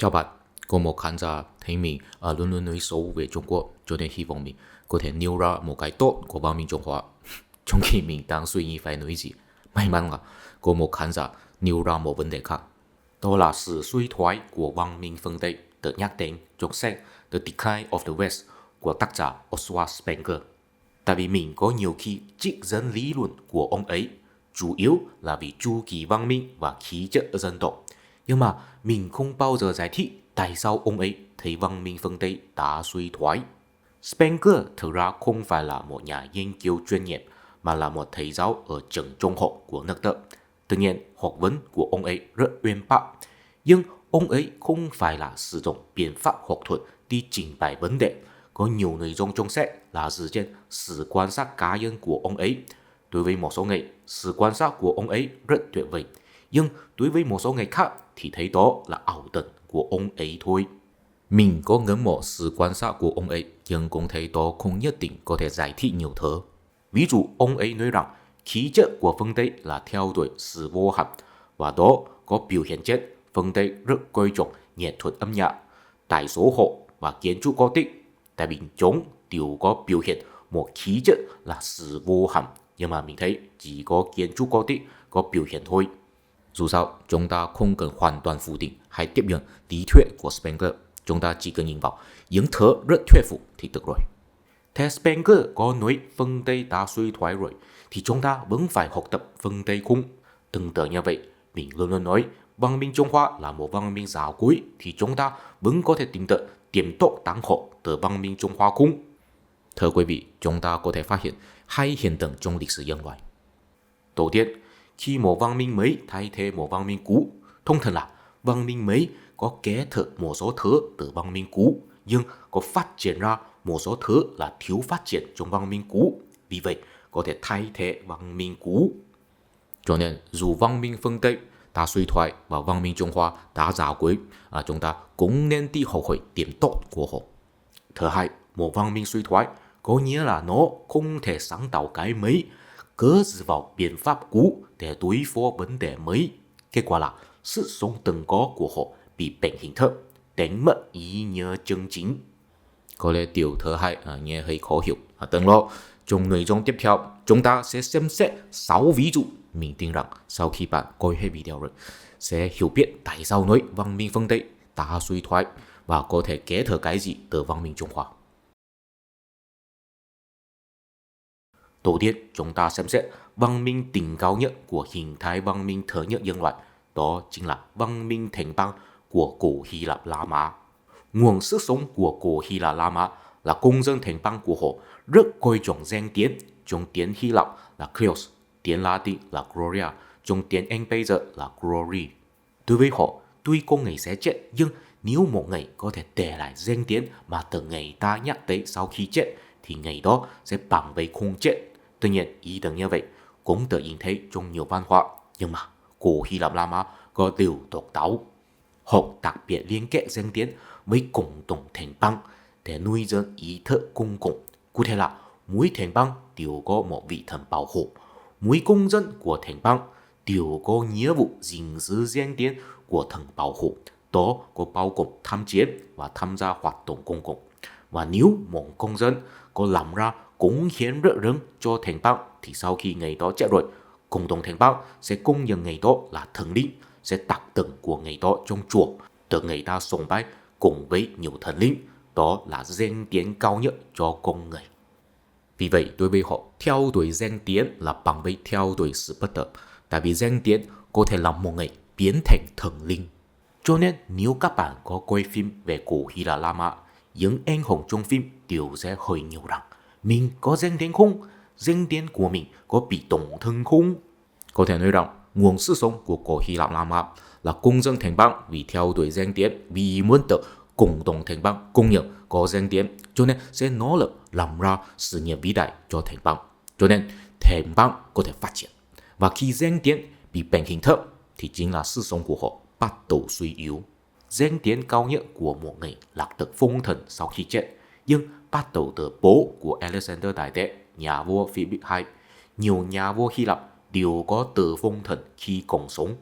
Chào bạn, có một khán giả thấy mình luôn luôn nói xấu về Trung Quốc, cho nên hy vọng mình có thể nêu ra một cái tốt của văn minh Trung Hoa. Trong khi mình đang suy nghĩ phải nói gì, may mắn là có một khán giả nêu ra một vấn đề khác. Đó là sự suy thoái của văn minh phương Tây được nhắc đến trong sách The Decline of the West của tác giả Oswald Spengler. Tại vì mình có nhiều khi trích dẫn lý luận của ông ấy, chủ yếu là vì chu kỳ văn minh và khí chất dân tộc. Nhưng mà mình không bao giờ giải thích tại sao ông ấy thấy văn minh phương Tây đã suy thoái. Spengler thực ra không phải là một nhà nghiên cứu chuyên nghiệp, mà là một thầy giáo ở trường trung học của nước Đức. Tuy nhiên, học vấn của ông ấy rất uyên bác. Nhưng ông ấy không phải là sử dụng biện pháp học thuật đi trình bày vấn đề. Có nhiều nội dung trong sách là dựa trên sự quan sát cá nhân của ông ấy. Đối với một số người, sự quan sát của ông ấy rất tuyệt vời. Nhưng đối với một số người khác thì thấy đó là ảo tưởng của ông ấy thôi. Mình có ngưỡng mộ sự quan sát của ông ấy, nhưng cũng thấy đó không nhất định có thể giải thích nhiều thứ. Ví dụ, ông ấy nói rằng khí chất của phương Tây là theo đuổi sự vô hạn, và đó có biểu hiện trên phương Tây rất coi trọng nghệ thuật âm nhạc, tài số hộ và kiến trúc Gothic. Tại vì chúng đều có biểu hiện một khí chất là sự vô hạn, nhưng mà mình thấy chỉ có kiến trúc Gothic có biểu hiện thôi. Dù sao, chúng ta không cần hoàn toàn phủ định hay tiếp nhận lý thuyết của Spengler. Chúng ta chỉ cần nhìn vào những thứ rất thuyết phục thì được rồi. Theo Spengler có nói phương Tây đã suy thoái rồi, thì chúng ta vẫn phải học tập phương Tây không? Tương tự như vậy, mình luôn luôn nói văn minh Trung Hoa là một văn minh giàu cuối, thì chúng ta vẫn có thể tìm được tiềm tốc đáng học từ văn minh Trung Hoa không? Thưa quý vị, chúng ta có thể phát hiện hai hiện tượng trong lịch sử nhân loại. Đầu tiên, khi một văn minh mới thay thế một văn minh cũ, thông thường là văn minh mới có kế thừa một số thứ từ văn minh cũ, nhưng có phát triển ra một số thứ là thiếu phát triển trong văn minh cũ, vì vậy có thể thay thế văn minh cũ. Cho nên dù văn minh phương Tây đã suy thoái và văn minh Trung Hoa đã già cuối, chúng ta cũng nên đi học hỏi điểm tốt của họ. Thứ hai, một văn minh suy thoái có nghĩa là nó không thể sáng tạo cái mới, cứ dựa vào biện pháp cũ để đối phó vấn đề mới. Kết quả là sự sống từng có của họ bị bệnh hình thức, đánh mất ý nghĩa chân chính. Có lẽ điều thứ hai nghe hơi khó hiểu. Đừng lo, trong nội dung tiếp theo chúng ta sẽ xem xét 6 ví dụ. Mình tin rằng sau khi bạn coi hết video rồi sẽ hiểu biết tại sao nói văn minh phương Tây đã suy thoái và có thể kế thừa cái gì từ văn minh Trung Hoa. Đầu tiên, chúng ta xem xét văn minh đỉnh cao nhất của hình thái văn minh thứ nhất nhân loại, đó chính là văn minh thành bang của cổ Hy Lạp La Mã. Nguồn sức sống của cổ Hy Lạp La Mã là công dân thành bang của họ rất coi trọng danh tiếng, trong tiếng Hy Lạp là Kleos, tiếng Latin là Gloria, trong tiếng Anh bây giờ là Glory. Đối với họ, tuy con người sẽ chết, nhưng nếu một người có thể để lại danh tiếng mà từng người ta nhắc tới sau khi chết, thì người đó sẽ bằng với không chết. Tuy nhiên, ý tưởng như vậy cũng được nhìn thấy trong nhiều văn hóa, nhưng mà cổ Hy Lạp La Mã có điều độc đáo. Họ đặc biệt liên kết danh tiếng với cộng đồng thành bang để nuôi dưỡng ý thức công cộng. Cụ thể là mỗi thành bang đều có một vị thần bảo hộ, mỗi công dân của thành bang đều có nghĩa vụ gìn giữ danh tiếng của thần bảo hộ. Đó có bao gồm tham chiến và tham gia hoạt động công cộng. Và nếu một công dân có làm ra cống hiến rất lớn cho thành bang, thì sau khi người đó chết rồi, cộng đồng thành bang sẽ công nhận người đó là thần linh, sẽ đặt tượng của người đó trong chùa, được người ta sùng bái cùng với nhiều thần linh. Đó là danh tiếng cao nhất cho con người. Vì vậy, đối với họ, theo đuổi danh tiếng là bằng với theo đuổi sự bất tử, tại vì danh tiếng có thể làm một người biến thành thần linh. Cho nên nếu các bạn có coi phim về cổ Hy Lạp La Mã, những anh hùng trong phim đều sẽ hỏi nhiều rằng mình có danh tiếng không? Danh tiếng của mình có bị tổn thương không? Có thể nói rằng nguồn sức sống của cổ Hy Lạp La Mã là công dân thành bang vì theo đuổi danh tiếng, vì muốn được cộng đồng thành bang công nhận có danh tiếng, cho nên sẽ nỗ lực làm ra sự nghiệp vĩ đại cho thành bang. Cho nên thành bang có thể phát triển. Và khi danh tiếng bị bệnh hình thức thì chính là sức sống của họ bắt đầu suy yếu. Danh tiếng cao nhất của một người là được phong thần sau khi chết, nhưng bắt đầu từ bố của Alexander Đại Đế, nhà vua Philip II. Nhiều nhà vua Hy Lạp đều có từ phong thần khi còn sống.